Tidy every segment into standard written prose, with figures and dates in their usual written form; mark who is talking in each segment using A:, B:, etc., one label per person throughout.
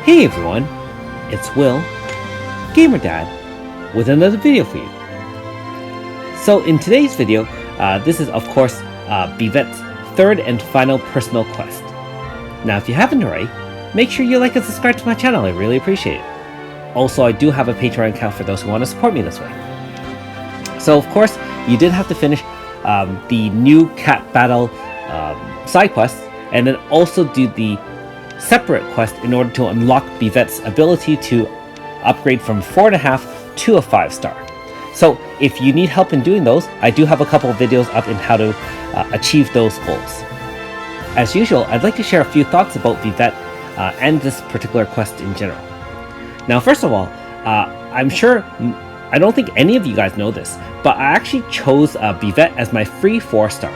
A: Hey everyone, it's Will, Gamer Dad, with another video for you. So in today's video, this is of course Bivette's third and final personal quest. Now if you haven't already, make sure you like and subscribe to my channel, I really appreciate it. Also, I do have a Patreon account for those who want to support me this way. So of course, you did have to finish the new cat battle side quest, and then also do the separate quest in order to unlock Bivette's ability to upgrade from 4.5 to a 5-star. So if you need help in doing those, I do have a couple of videos up in how to achieve those goals. As usual, I'd like to share a few thoughts about Bivette and this particular quest in general. Now first of all, I'm sure, I don't think any of you guys know this, but I actually chose Bivette as my free 4-star.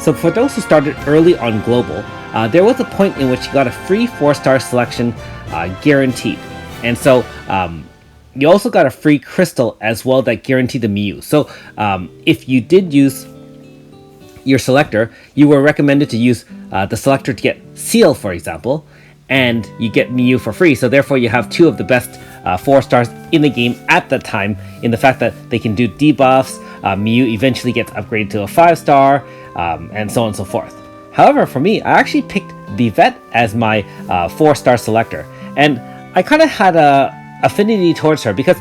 A: So for those who started early on Global, there was a point in which you got a free 4-star selection guaranteed. And so you also got a free crystal as well that guaranteed the Miu. So if you did use your selector, you were recommended to use the selector to get Seal, for example, and you get Miu for free. So therefore you have two of the best 4-stars in the game at the time, in the fact that they can do debuffs, Miu eventually gets upgraded to a 5-star, and so on and so forth. However, for me, I actually picked Bivette as my 4-star selector, and I kind of had a affinity towards her because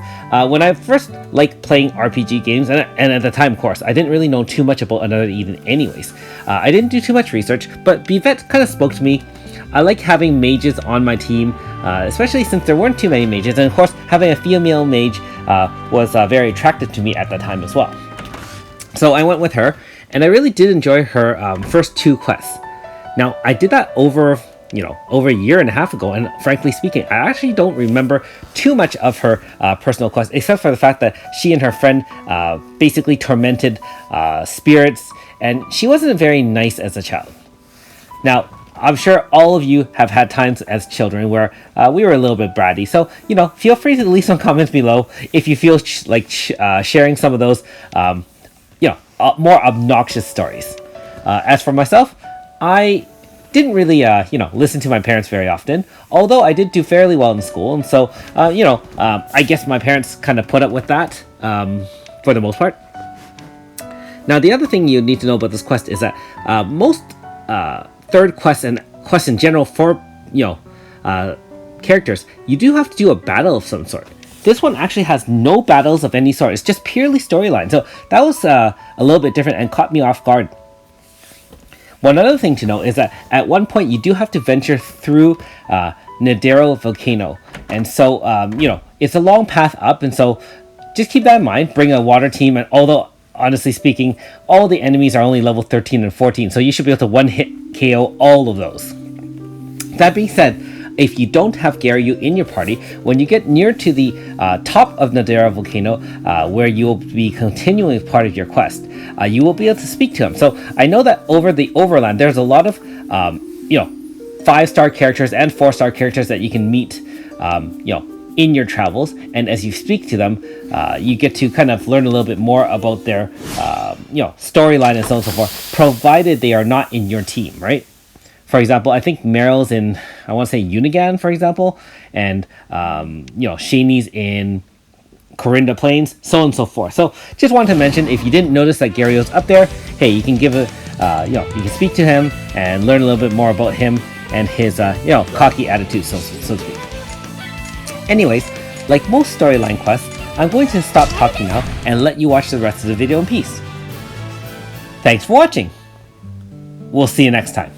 A: when I first liked playing RPG games, and at the time, of course, I didn't really know too much about Another Eden anyways. I didn't do too much research, but Bivette kind of spoke to me. I like having mages on my team, especially since there weren't too many mages, and of course, having a female mage was very attractive to me at that time as well. So I went with her, and I really did enjoy her first 2 quests. Now, I did that over a year and a half ago, and frankly speaking, I actually don't remember too much of her personal quest, except for the fact that she and her friend basically tormented spirits, and she wasn't very nice as a child. Now, I'm sure all of you have had times as children where we were a little bit bratty, so feel free to leave some comments below if you feel like sharing some of those more obnoxious stories. As for myself, I didn't really listen to my parents very often, although I did do fairly well in school, and so I guess my parents kind of put up with that for the most part. Now the other thing you need to know about this quest is that most third quests and quests in general for characters, you do have to do a battle of some sort. This one actually has no battles of any sort. It's just purely storyline. So that was a little bit different and caught me off guard. One other thing to note is that at one point you do have to venture through Nadero Volcano. And so, it's a long path up. And so just keep that in mind. Bring a water team. And although, honestly speaking, all the enemies are only level 13 and 14. So you should be able to one-hit KO all of those. That being said, if you don't have Garyu in your party, when you get near to the top of Nadera Volcano, where you will be continuing part of your quest, you will be able to speak to him. So I know that over the Overland, there's a lot of 5-star characters and 4-star characters that you can meet, in your travels. And as you speak to them, you get to kind of learn a little bit more about their, storyline and so on and so forth, provided they are not in your team, right? For example, I think Meryl's in, I want to say Unigan, for example, and, Shani's in Corinda Plains, so on and so forth. So just wanted to mention, if you didn't notice that Garyo's up there, hey, you can give a, you can speak to him and learn a little bit more about him and his, cocky attitude, so to speak. Anyways, like most storyline quests, I'm going to stop talking now and let you watch the rest of the video in peace. Thanks for watching. We'll see you next time.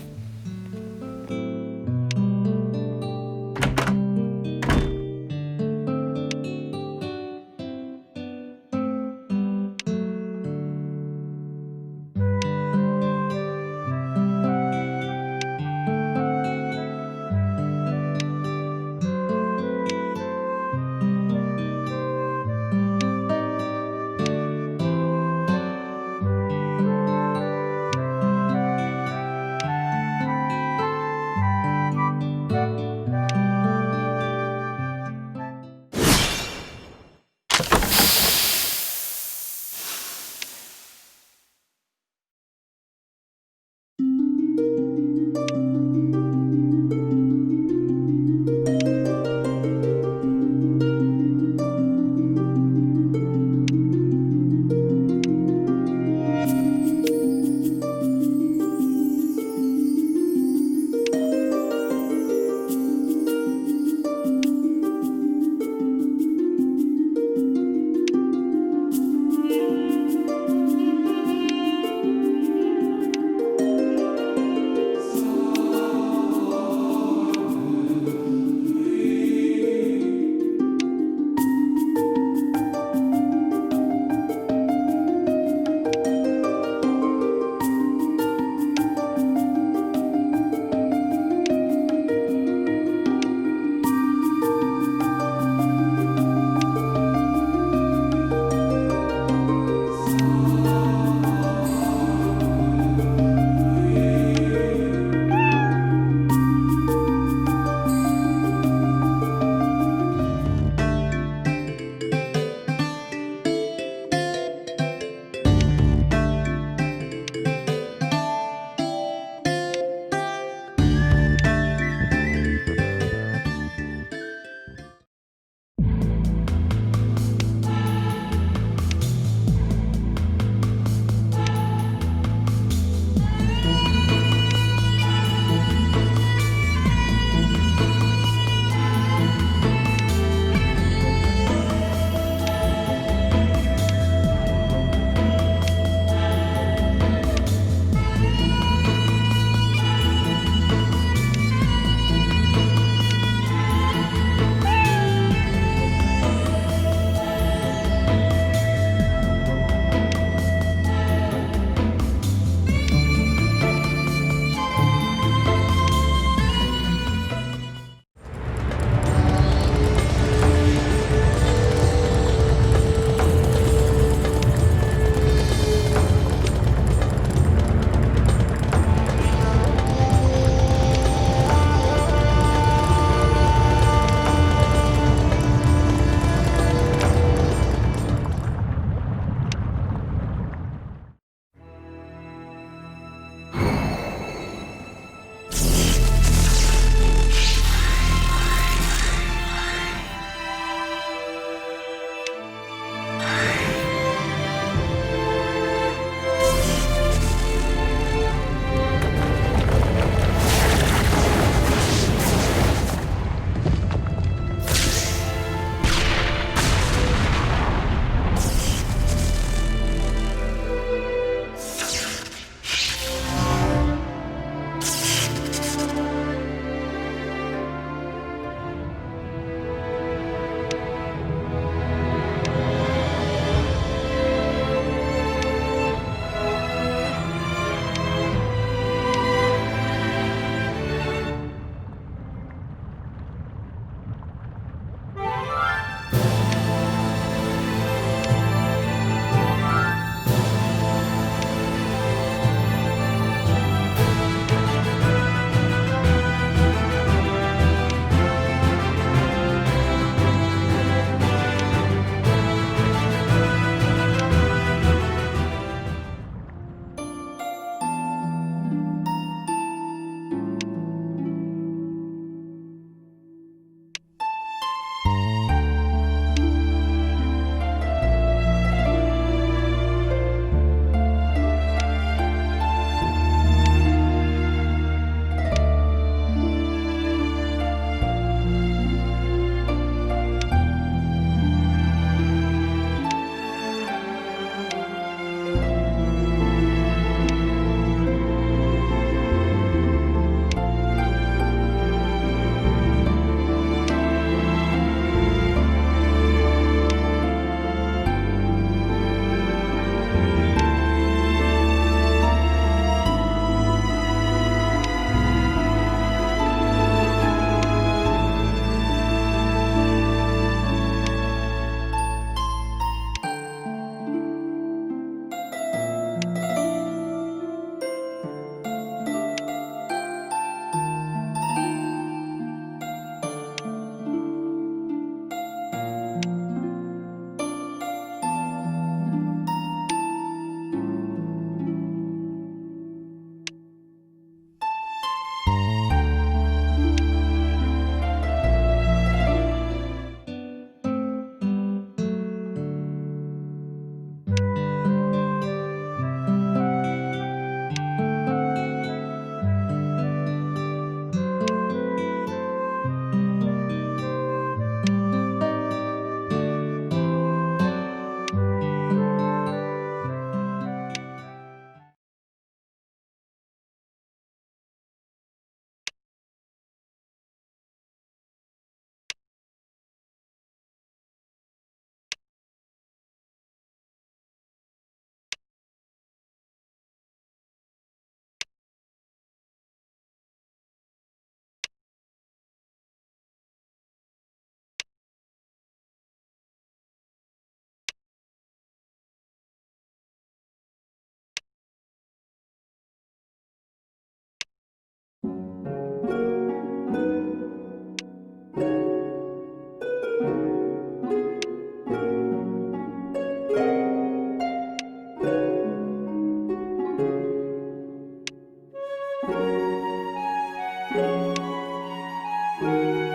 A: you.